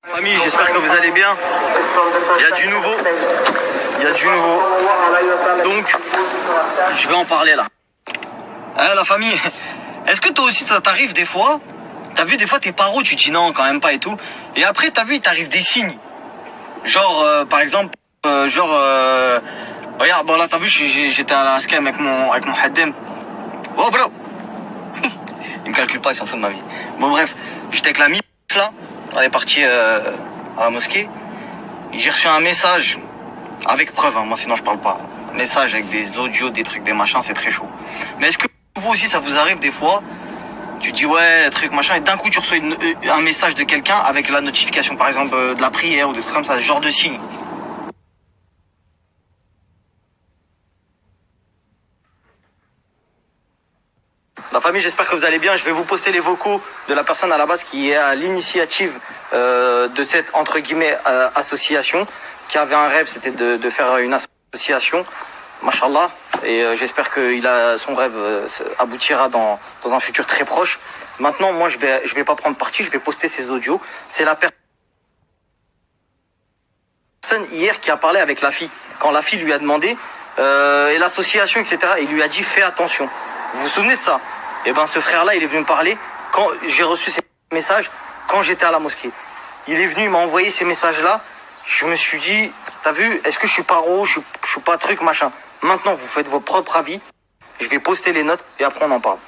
Famille, j'espère que vous allez bien. Il y a du nouveau. Donc, je vais en parler là. La famille, est-ce que toi aussi ça t'arrive des fois? T'as vu des fois tes parents, tu dis non quand même pas et tout. Et après t'as vu, il t'arrive des signes. Genre par exemple, regarde, bon là t'as vu, j'étais à la scam avec mon haddem. Oh bro. Il me calcule pas, il s'en fout de ma vie. Bon bref, j'étais avec la mif là, on est parti à la mosquée. J'ai reçu un message, avec preuve, hein, moi sinon je parle pas. Un message avec des audios, des trucs, des machins, c'est très chaud. Mais est-ce que vous aussi ça vous arrive des fois? Tu dis ouais, truc, machin, et d'un coup tu reçois un message de quelqu'un avec la notification par exemple de la prière ou des trucs comme ça, ce genre de signe. La famille, j'espère que vous allez bien. Je vais vous poster les vocaux de la personne à la base qui est à l'initiative de cette, entre guillemets, association, qui avait un rêve, c'était de faire une association. Mashallah. Et j'espère que son rêve aboutira dans un futur très proche. Maintenant, moi, je vais pas prendre parti, je vais poster ces audios. C'est la personne hier qui a parlé avec la fille. Quand la fille lui a demandé, et l'association, etc., il lui a dit, fais attention. Vous vous souvenez de ça? Et ben ce frère-là, il est venu me parler quand j'ai reçu ces messages, quand j'étais à la mosquée. Il est venu, il m'a envoyé ces messages-là. Je me suis dit, t'as vu, est-ce que je suis paro, je suis pas truc, machin. Maintenant, vous faites vos propres avis. Je vais poster les notes et après on en parle.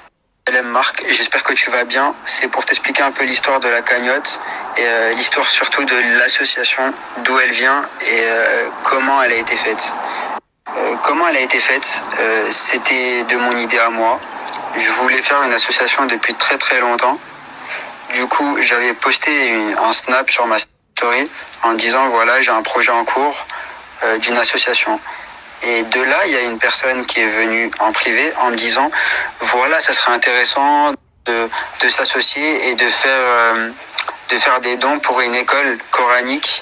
Salam Marc, j'espère que tu vas bien. C'est pour t'expliquer un peu l'histoire de la cagnotte et l'histoire surtout de l'association, d'où elle vient et comment elle a été faite. Comment elle a été faite, c'était de mon idée à moi. Je voulais faire une association depuis très très longtemps. Du coup, j'avais posté un snap sur ma story en disant voilà, j'ai un projet en cours d'une association. Et de là, il y a une personne qui est venue en privé en me disant voilà, ça serait intéressant de s'associer et de faire des dons pour une école coranique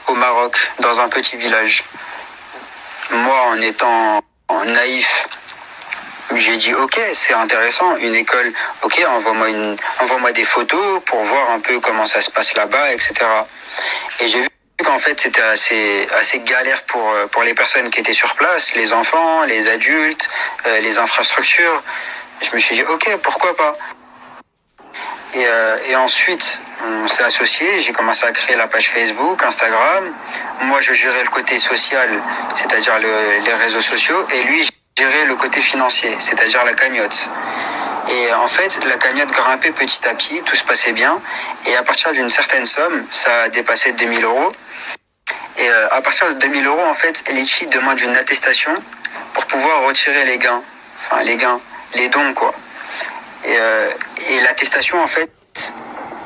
au Maroc, dans un petit village. Moi, en étant naïf, j'ai dit ok, c'est intéressant, une école, ok, envoie-moi des photos pour voir un peu comment ça se passe là-bas, etc. Et j'ai vu qu'en fait c'était assez galère pour les personnes qui étaient sur place, les enfants, les adultes, les infrastructures. Je me suis dit ok, pourquoi pas. Et ensuite, on s'est associés, j'ai commencé à créer la page Facebook, Instagram. Moi, je gérais le côté social, c'est-à-dire les réseaux sociaux, et lui, gérait le côté financier, c'est-à-dire la cagnotte. Et en fait, la cagnotte grimpait petit à petit, tout se passait bien, et à partir d'une certaine somme, ça a dépassé 2000 euros. Et à partir de 2000 euros, en fait, Litchi demande une attestation pour pouvoir retirer les gains, les dons, quoi. Et l'attestation, en fait,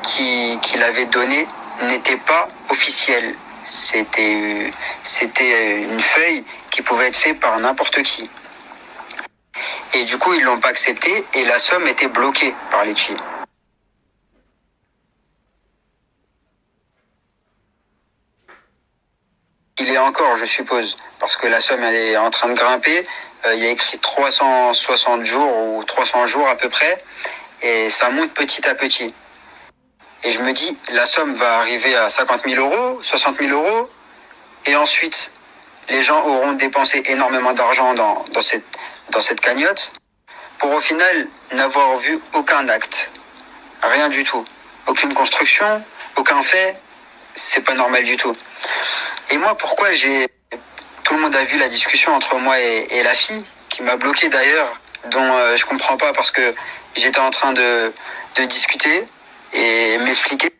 qu'il avait donnée n'était pas officielle. C'était une feuille qui pouvait être faite par n'importe qui. Et du coup, ils l'ont pas accepté et la somme était bloquée par Litchi. Il est encore, je suppose, parce que la somme elle est en train de grimper. Il y a écrit 360 jours ou 300 jours à peu près. Et ça monte petit à petit. Et je me dis, la somme va arriver à 50 000 euros, 60 000 euros. Et ensuite, les gens auront dépensé énormément d'argent dans cette cagnotte pour au final n'avoir vu aucun acte. Rien du tout. Aucune construction, aucun fait. C'est pas normal du tout. Et moi, pourquoi tout le monde a vu la discussion entre moi et la fille, qui m'a bloqué d'ailleurs, dont je comprends pas parce que j'étais en train de discuter et m'expliquer.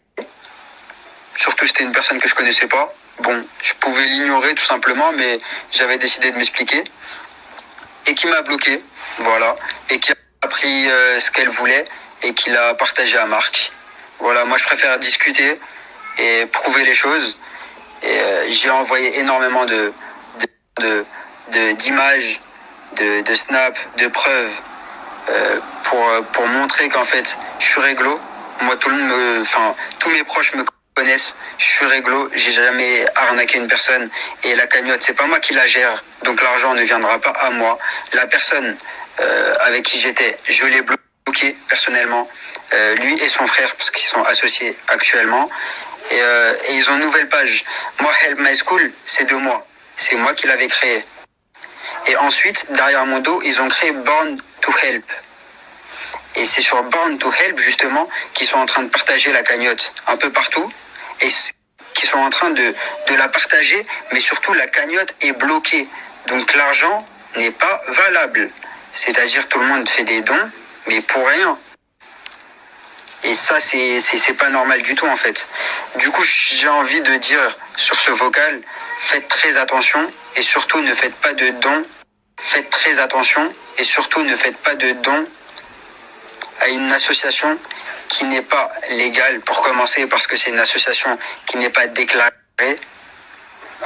Surtout c'était une personne que je connaissais pas. Bon, je pouvais l'ignorer tout simplement, mais j'avais décidé de m'expliquer. Et qui m'a bloqué, voilà. Et qui a pris ce qu'elle voulait et qui l'a partagé à Marc. Voilà, moi je préfère discuter et prouver les choses. Et j'ai envoyé énormément d'images, de snaps, de preuves pour montrer qu'en fait je suis réglo. Moi tous mes proches me connaissent, je suis réglo, j'ai jamais arnaqué une personne et la cagnotte c'est pas moi qui la gère, donc l'argent ne viendra pas à moi. La personne avec qui j'étais, je l'ai bloqué personnellement, lui et son frère parce qu'ils sont associés actuellement. Et ils ont une nouvelle page. Moi, Help My School, c'est de moi. C'est moi qui l'avais créé. Et ensuite, derrière mon dos, ils ont créé Born to Help. Et c'est sur Born to Help, justement, qu'ils sont en train de partager la cagnotte un peu partout. Et qui sont en train de la partager, mais surtout la cagnotte est bloquée. Donc l'argent n'est pas valable. C'est-à-dire tout le monde fait des dons, mais pour rien. Et ça, c'est pas normal du tout, en fait. Du coup, j'ai envie de dire sur ce vocal, faites très attention et surtout ne faites pas de dons. Faites très attention et surtout ne faites pas de dons à une association qui n'est pas légale pour commencer, parce que c'est une association qui n'est pas déclarée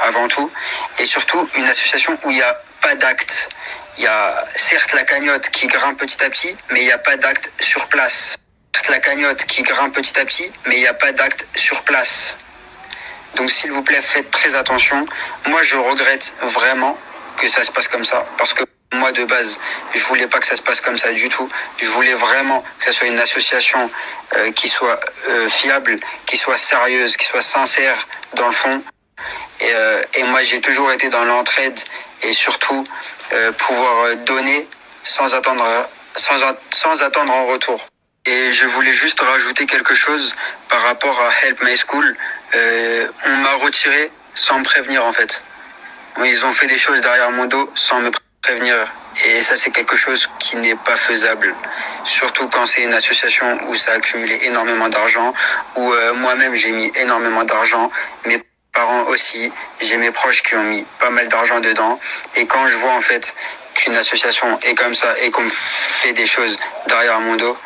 avant tout, et surtout une association où il n'y a pas d'acte. Il y a certes la cagnotte qui grimpe petit à petit, mais il n'y a pas d'acte sur place. Certes la cagnotte qui grimpe petit à petit, mais il n'y a pas d'acte sur place. Donc s'il vous plaît, faites très attention. Moi, je regrette vraiment que ça se passe comme ça, parce que moi, de base, je voulais pas que ça se passe comme ça du tout. Je voulais vraiment que ça soit une association qui soit fiable, qui soit sérieuse, qui soit sincère dans le fond. Et moi, j'ai toujours été dans l'entraide et surtout pouvoir donner sans attendre en retour. Et je voulais juste rajouter quelque chose par rapport à Help My School. On m'a retiré sans me prévenir, en fait. Ils ont fait des choses derrière mon dos sans me prévenir. Et ça, c'est quelque chose qui n'est pas faisable. Surtout quand c'est une association où ça a accumulé énormément d'argent, où moi-même j'ai mis énormément d'argent, mes parents aussi, j'ai mes proches qui ont mis pas mal d'argent dedans. Et quand je vois en fait qu'une association est comme ça et qu'on me fait des choses derrière mon dos,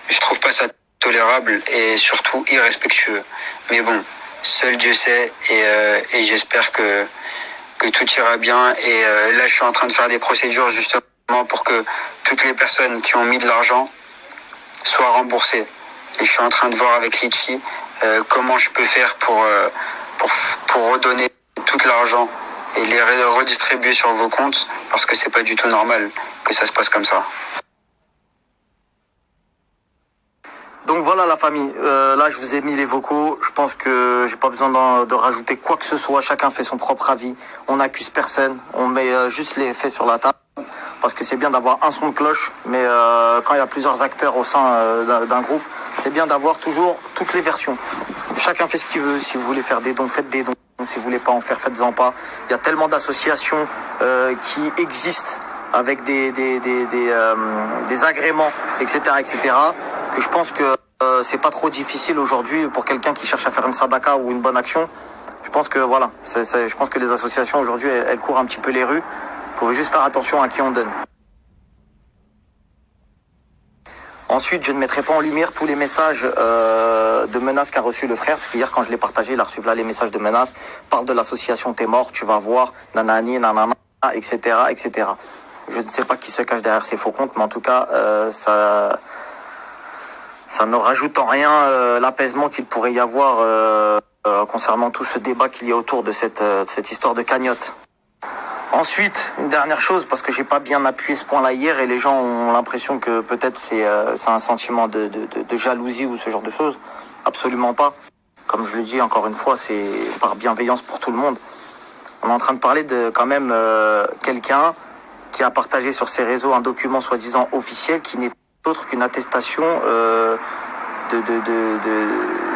je trouve pas ça tolérable et surtout irrespectueux. Mais bon, seul Dieu sait et j'espère que tout ira bien. Et là, je suis en train de faire des procédures justement pour que toutes les personnes qui ont mis de l'argent soient remboursées. Et je suis en train de voir avec Litchi comment je peux faire pour redonner tout l'argent et les redistribuer sur vos comptes, parce que c'est pas du tout normal que ça se passe comme ça. Donc voilà la famille, là je vous ai mis les vocaux, je pense que j'ai pas besoin de rajouter quoi que ce soit, chacun fait son propre avis, on n'accuse personne, on met juste les faits sur la table, parce que c'est bien d'avoir un son de cloche, mais quand il y a plusieurs acteurs au sein d'un groupe, c'est bien d'avoir toujours toutes les versions. Chacun fait ce qu'il veut, si vous voulez faire des dons, faites des dons, si vous voulez pas en faire, faites-en pas. Il y a tellement d'associations qui existent avec des agréments, etc., que je pense que c'est pas trop difficile aujourd'hui pour quelqu'un qui cherche à faire une sadaka ou une bonne action. Je pense que voilà, je pense que les associations aujourd'hui, elles courent un petit peu les rues. Il faut juste faire attention à qui on donne. Ensuite, je ne mettrai pas en lumière tous les messages de menaces qu'a reçu le frère, parce qu'hier, quand je l'ai partagé, il a reçu là les messages de menaces. Parle de l'association, t'es mort, tu vas voir, nanani, nanana, etc., etc. Je ne sais pas qui se cache derrière ces faux comptes, mais en tout cas, ça ne rajoute en rien l'apaisement qu'il pourrait y avoir concernant tout ce débat qu'il y a autour de cette histoire de cagnotte. Ensuite, une dernière chose, parce que j'ai pas bien appuyé ce point-là hier et les gens ont l'impression que peut-être c'est un sentiment de jalousie ou ce genre de choses. Absolument pas. Comme je le dis encore une fois, c'est par bienveillance pour tout le monde. On est en train de parler de quand même quelqu'un qui a partagé sur ses réseaux un document soi-disant officiel qui n'est autre qu'une attestation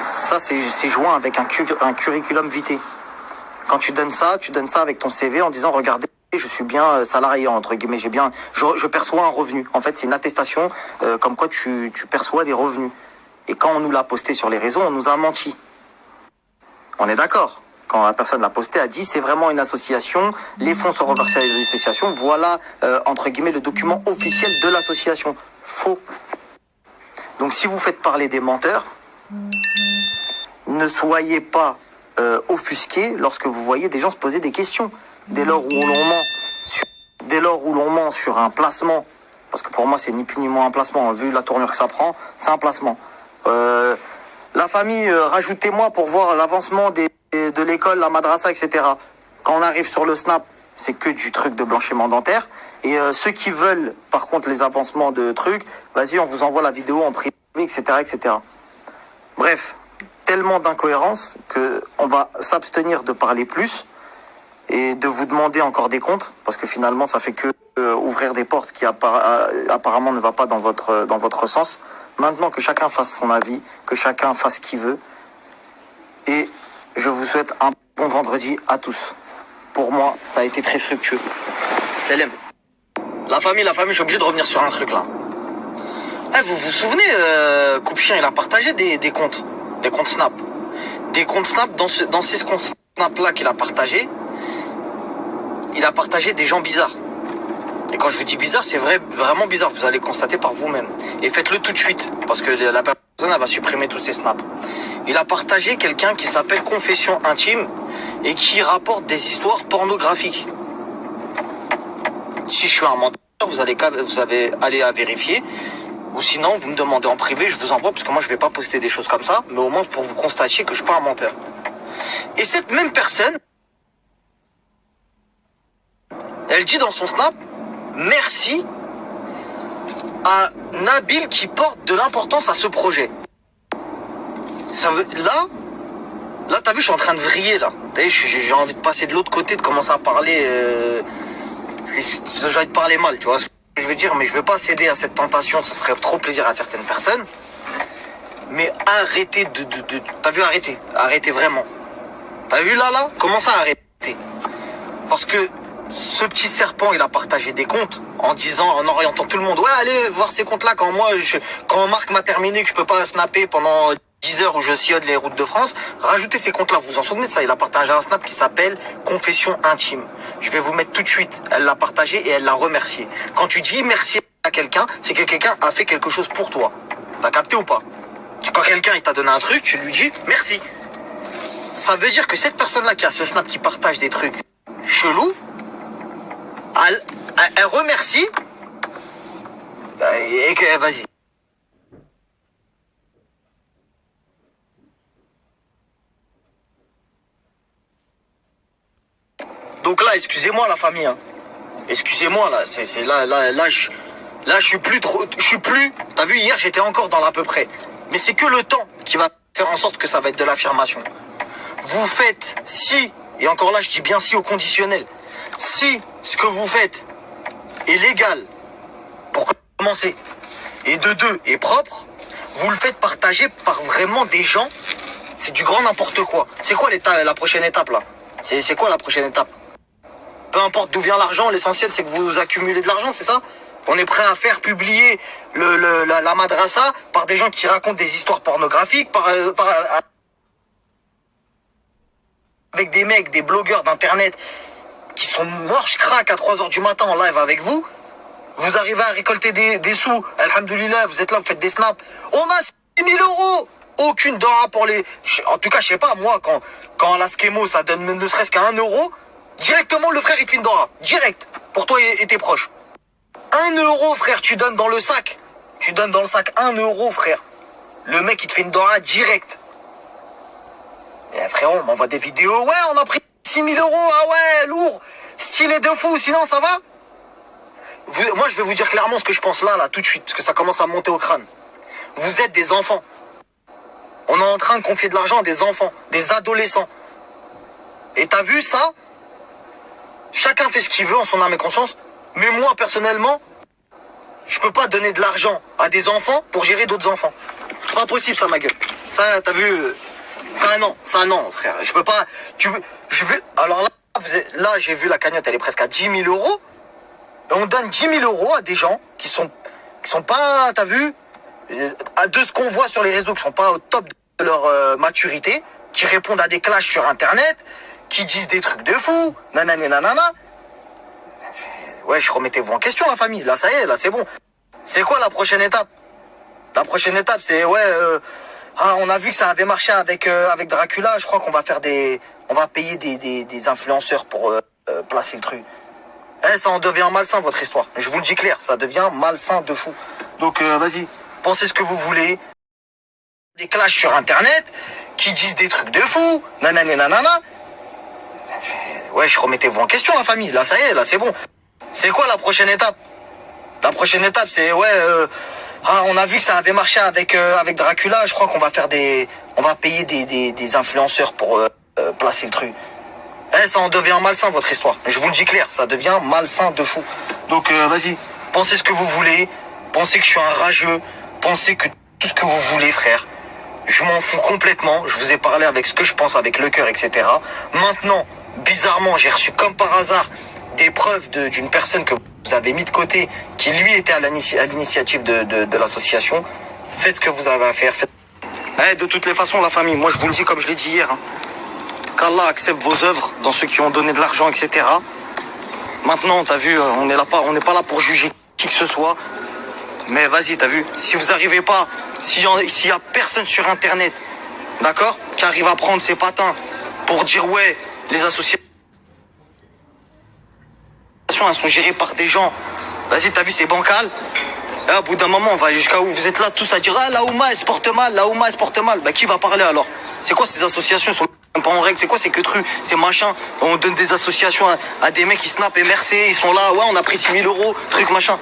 ça c'est joint avec un curriculum vitae. Quand tu donnes ça avec ton CV en disant regardez, je suis bien salarié entre guillemets, je perçois un revenu. En fait, c'est une attestation comme quoi tu perçois des revenus. Et quand on nous l'a posté sur les réseaux, on nous a menti. On est d'accord. Quand la personne l'a posté, a dit c'est vraiment une association, les fonds sont reversés à l'association, voilà entre guillemets le document officiel de l'association. Faux. Donc si vous faites parler des menteurs, ne soyez pas offusqués lorsque vous voyez des gens se poser des questions. Dès lors où l'on ment sur un placement, parce que pour moi c'est ni plus ni moins un placement, vu la tournure que ça prend, c'est un placement. La famille, rajoutez-moi pour voir l'avancement de l'école, la madrasa, etc. Quand on arrive sur le Snap, c'est que du truc de blanchiment dentaire. Et ceux qui veulent, par contre, les avancements de trucs, vas-y, on vous envoie la vidéo en privé, etc., etc. Bref, tellement d'incohérences que on va s'abstenir de parler plus et de vous demander encore des comptes, parce que finalement ça fait que ouvrir des portes qui apparemment ne va pas dans votre sens. Maintenant que chacun fasse son avis, que chacun fasse ce qu'il veut, et je vous souhaite un bon vendredi à tous. Pour moi, ça a été très fructueux. Salam. La famille, je suis obligé de revenir sur un truc là. Vous vous souvenez, Coupe-Chien, il a partagé des comptes Snap. Des comptes Snap, dans ces comptes Snap là qu'il a partagé, il a partagé des gens bizarres. Et quand je vous dis bizarre, c'est vraiment bizarre, vous allez constater par vous-même. Et faites-le tout de suite, parce que la personne elle va supprimer tous ces snaps. Il a partagé quelqu'un qui s'appelle Confession Intime et qui rapporte des histoires pornographiques. Si je suis un menteur, vous allez aller à vérifier. Ou sinon, vous me demandez en privé, je vous envoie, parce que moi je vais pas poster des choses comme ça, mais au moins pour vous constatiez que je suis pas un menteur. Et cette même personne, elle dit dans son snap, merci à Nabil qui porte de l'importance à ce projet. Là, t'as vu, je suis en train de vriller, là. J'ai envie de passer de l'autre côté, de commencer à parler... j'ai envie de parler mal, tu vois ce que je veux dire, mais je veux pas céder à cette tentation, ça ferait trop plaisir à certaines personnes. Mais arrêtez t'as vu, arrêtez vraiment. T'as vu là, commencez à arrêter. Parce que ce petit serpent, il a partagé des comptes en disant, en orientant tout le monde, ouais, allez voir ces comptes-là quand Marc m'a terminé, que je peux pas snapper pendant 10 heures où je sillonne les routes de France, rajoutez ces comptes-là. Vous vous en souvenez de ça? Il a partagé un snap qui s'appelle Confession Intime. Je vais vous mettre tout de suite. Elle l'a partagé et elle l'a remercié. Quand tu dis merci à quelqu'un, c'est que quelqu'un a fait quelque chose pour toi. T'as capté ou pas? Quand quelqu'un il t'a donné un truc, tu lui dis merci. Ça veut dire que cette personne-là qui a ce snap qui partage des trucs chelous, elle remercie et que vas-y. Donc là, excusez-moi la famille, hein. Excusez-moi là, je suis plus, t'as vu, hier j'étais encore dans l'à peu près. Mais c'est que le temps qui va faire en sorte que ça va être de l'affirmation. Vous faites si, et encore là je dis bien si au conditionnel, si ce que vous faites est légal, pour commencer, et de deux, est propre, vous le faites partager par vraiment des gens, c'est du grand n'importe quoi. C'est quoi la prochaine étape là? C'est quoi la prochaine étape? Peu importe d'où vient l'argent, l'essentiel c'est que vous accumulez de l'argent, c'est ça? On est prêt à faire publier la madrasa par des gens qui racontent des histoires pornographiques, avec des mecs, des blogueurs d'internet qui sont morts crack à 3h du matin en live avec vous. Vous arrivez à récolter des sous, alhamdoulilah, vous êtes là, vous faites des snaps. On a 6 000 euros. Aucune dora pour les... En tout cas, je sais pas, moi, quand à la Skemo, ça donne ne serait-ce qu'à 1 euro, directement, le frère, il te fait une dora. Direct. Pour toi et tes proches. 1 euro, frère, tu donnes dans le sac. Tu donnes dans le sac 1 euro, frère. Le mec, il te fait une dora direct. Et frérot, on m'envoie des vidéos. Ouais, on a pris 6 000 euros. Ah ouais, lourd. Stylé de fou. Sinon, ça va? Moi, je vais vous dire clairement ce que je pense là, tout de suite. Parce que ça commence à monter au crâne. Vous êtes des enfants. On est en train de confier de l'argent à des enfants, des adolescents. Et t'as vu ça? Chacun fait ce qu'il veut en son âme et conscience. Mais moi, personnellement, je peux pas donner de l'argent à des enfants pour gérer d'autres enfants. C'est pas possible, ça, ma gueule. Ça, t'as vu? Ça, non, frère. Je peux pas... Alors là, j'ai vu la cagnotte, elle est presque à 10 000 euros. Et on donne 10 000 euros à des gens qui sont pas, t'as vu, de ce qu'on voit sur les réseaux, qui sont pas au top de leur maturité, qui répondent à des clashs sur Internet, qui disent des trucs de fou, nanana, nanana. Ouais, remettez-vous en question, la famille. Là, ça y est, là, c'est bon. C'est quoi la prochaine étape? La prochaine étape, c'est, on a vu que ça avait marché avec Dracula. Je crois qu'on va on va payer des influenceurs pour placer le truc. Ça en devient malsain, votre histoire. Je vous le dis clair, ça devient malsain de fou. Donc, vas-y, pensez ce que vous voulez. Des clashs sur Internet, qui disent des trucs de fou, nanana, nanana. Ouais, remettez-vous en question, la famille. Là, ça y est, là, c'est bon. C'est quoi la prochaine étape? La prochaine étape, c'est, Ah, on a vu que ça avait marché avec Dracula. Je crois qu'on va faire on va payer des influenceurs pour placer le truc. Ça en devient malsain, votre histoire. Je vous le dis clair, ça devient malsain de fou. Donc, vas-y, pensez ce que vous voulez. Pensez que je suis un rageux. Pensez que tout ce que vous voulez, frère. Je m'en fous complètement. Je vous ai parlé avec ce que je pense, avec le cœur, etc. Maintenant, bizarrement, j'ai reçu comme par hasard des preuves d'une personne que vous avez mis de côté, qui lui était à l'initiative de l'association. Faites ce que vous avez à faire. De toutes les façons, la famille, moi je vous le dis comme je l'ai dit hier, hein, qu'Allah accepte vos œuvres dans ceux qui ont donné de l'argent, etc. Maintenant, t'as vu, on n'est pas là pour juger qui que ce soit. Mais vas-y, t'as vu, si vous arrivez pas, s'il y a personne sur Internet, d'accord, qui arrive à prendre ses patins pour dire ouais, les associations, elles sont gérées par des gens. Vas-y, t'as vu, c'est bancal. Et au bout d'un moment, on va jusqu'à où vous êtes là tous à dire ah, la Oumma, elle se porte mal, la Oumma, elle se porte mal. Bah, qui va parler alors? C'est quoi ces associations? Sont pas en règle? C'est quoi ces queutrues? C'est machin. On donne des associations à des mecs qui snap MRC, ils sont là, ouais, on a pris 6 000 euros, truc machin.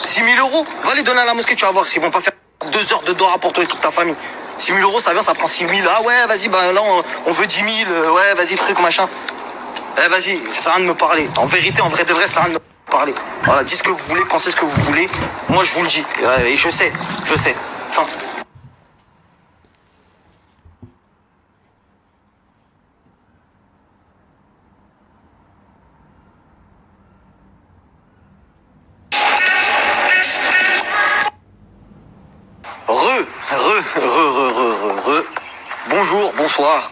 6 000 euros, va les donner à la mosquée, tu vas voir s'ils vont pas faire 2 heures de dora pour toi et toute ta famille. 6 000 euros, ça vient, ça prend 6 000. Ah ouais, vas-y, bah là, on veut 10 000. Ouais, vas-y, truc, machin. Vas-y, ça sert à rien de me parler. En vérité, en vrai de vrai, ça sert à rien de me parler. Voilà, dites ce que vous voulez, pensez ce que vous voulez. Moi, je vous le dis. Et je sais. Enfin. Bonjour, bonsoir.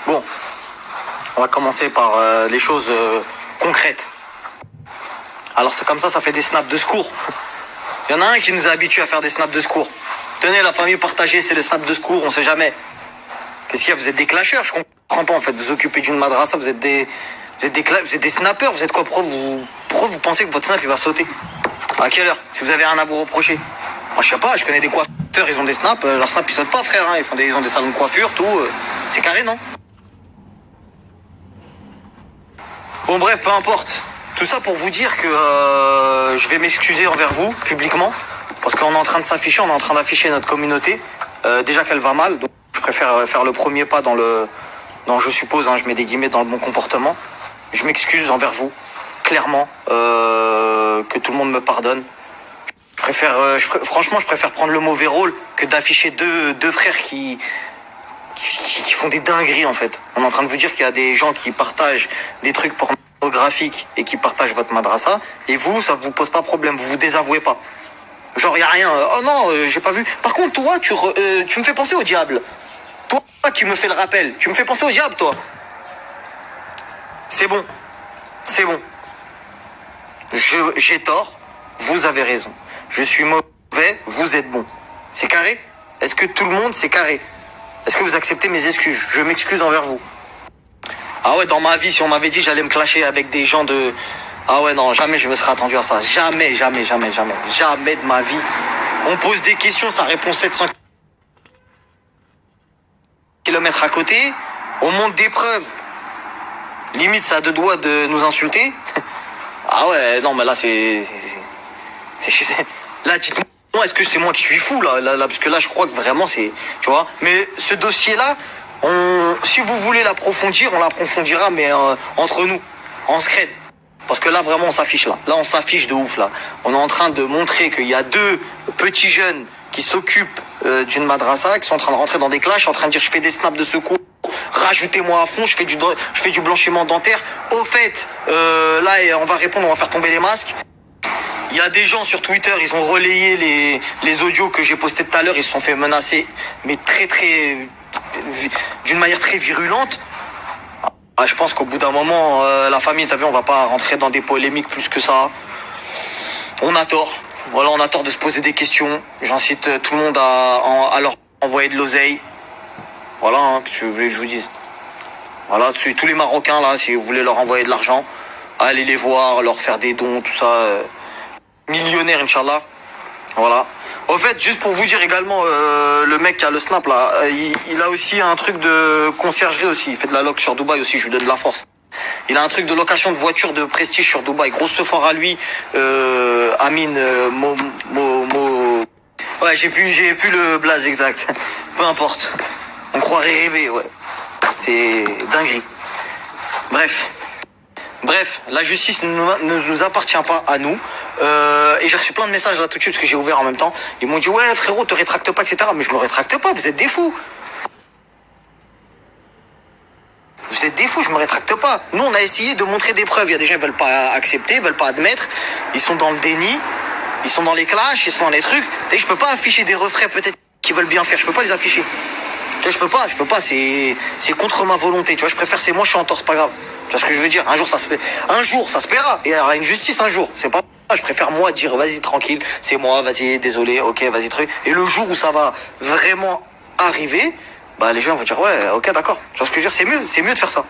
Bon, on va commencer par les choses concrètes. Alors c'est comme ça fait des snaps de secours. Il y en a un qui nous a habitués à faire des snaps de secours. Tenez, la famille partagée, c'est le snap de secours, on sait jamais. Qu'est-ce qu'il y a? Vous êtes des clasheurs, je comprends pas en fait. Vous occupez d'une madrasa, vous êtes des snappeurs, vous êtes quoi? Pourquoi vous pensez que votre snap il va sauter? À quelle heure? Si vous avez rien à vous reprocher. Moi je sais pas, je connais des coiffeurs, ils ont des snaps, leurs snaps ils sautent pas, frère, hein. Ils ont des salons de coiffure, tout. C'est carré, non? Bon bref, peu importe. Tout ça pour vous dire que je vais m'excuser envers vous, publiquement, parce qu'on est en train de s'afficher, on est en train d'afficher notre communauté. Déjà qu'elle va mal, donc je préfère faire le premier pas dans je suppose, hein, je mets des guillemets, dans le bon comportement. Je m'excuse envers vous, clairement, que tout le monde me pardonne. Franchement, je préfère prendre le mauvais rôle que d'afficher deux frères qui font des dingueries, en fait. On est en train de vous dire qu'il y a des gens qui partagent des trucs pornographiques et qui partagent votre madrasa, et vous, ça vous pose pas problème, vous vous désavouez pas. Genre, y a rien. Oh non, j'ai pas vu. Par contre, toi, tu me fais penser au diable. Toi, qui me fais le rappel. Tu me fais penser au diable, toi. C'est bon. J'ai tort, vous avez raison. Je suis mauvais, vous êtes bon. C'est carré? Est-ce que tout le monde, c'est carré? Est-ce que vous acceptez mes excuses? Je m'excuse envers vous. Ah ouais, dans ma vie, si on m'avait dit j'allais me clasher avec des gens de... Ah ouais, non, jamais je me serais attendu à ça. Jamais de ma vie. On pose des questions, ça répond 700 km à côté. On monte des preuves. Limite, ça a 2 doigts de nous insulter. Ah ouais, non, mais là, là, dites-moi, est-ce que c'est moi qui suis fou, là, parce que là, je crois que vraiment, c'est... Tu vois. Mais ce dossier-là, si vous voulez l'approfondir, on l'approfondira, mais entre nous, en scred. Parce que là, vraiment, on s'affiche, là. Là, on s'affiche de ouf, là. On est en train de montrer qu'il y a 2 petits jeunes qui s'occupent d'une madrasa, qui sont en train de rentrer dans des clashs, en train de dire, je fais des snaps de secours, rajoutez-moi à fond, je fais du blanchiment dentaire. Au fait, là, on va répondre, on va faire tomber les masques. Il y a des gens sur Twitter, ils ont relayé les audios que j'ai postés tout à l'heure, ils se sont fait menacer, mais d'une manière très virulente. Ah, je pense qu'au bout d'un moment, la famille, t'as vu, on va pas rentrer dans des polémiques plus que ça. On a tort. Voilà, on a tort de se poser des questions. J'incite tout le monde à leur envoyer de l'oseille. Voilà, hein, que je voulais que je vous dise. Voilà, tous les Marocains, là, si vous voulez leur envoyer de l'argent, allez les voir, leur faire des dons, tout ça. Millionnaire, Inch'Allah. Voilà. Au fait, juste pour vous dire également, le mec qui a le snap, là, il a aussi un truc de conciergerie aussi. Il fait de la loc sur Dubaï aussi, je lui donne de la force. Il a un truc de location de voiture de prestige sur Dubaï. Grosse fort à lui. Amine Ouais, j'ai plus le blaze exact. Peu importe. On croirait rêver, ouais. C'est dinguerie. Bref, la justice ne nous appartient pas à nous. Et j'ai reçu plein de messages là tout de suite parce que j'ai ouvert en même temps. Ils m'ont dit ouais frérot, te rétracte pas, etc. Mais je me rétracte pas, vous êtes des fous. Vous êtes des fous, je me rétracte pas. Nous on a essayé de montrer des preuves. Il y a des gens qui veulent pas accepter, veulent pas admettre. Ils sont dans le déni, ils sont dans les clashs, ils sont dans les trucs. Et je peux pas afficher des refrains peut-être qui veulent bien faire. Je peux pas les afficher. Tu vois, je peux pas, c'est contre ma volonté. Tu vois, je préfère, c'est moi, je suis en tort, c'est pas grave. Tu vois ce que je veux dire? Un jour, ça se paiera. Et il y aura une justice un jour. C'est pas, je préfère moi dire, vas-y, tranquille, c'est moi, vas-y, désolé, ok, vas-y, truc. Et le jour où ça va vraiment arriver, bah, les gens vont dire, ouais, ok, d'accord. Tu vois ce que je veux dire? C'est mieux de faire ça.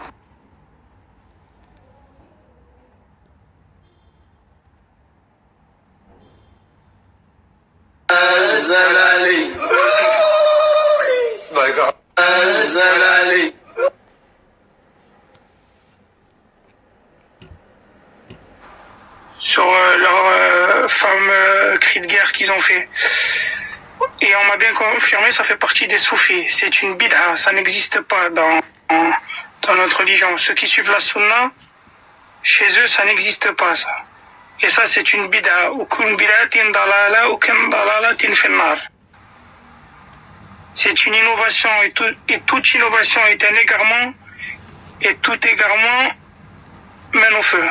Sur leur fameux cri de guerre qu'ils ont fait. Et on m'a bien confirmé, ça fait partie des soufis. C'est une bid'a, ça n'existe pas dans notre religion. Ceux qui suivent la sunna, chez eux, ça n'existe pas, ça. Et ça, c'est une bid'a. C'est une innovation, et toute innovation est un égarement, et tout égarement mène au feu.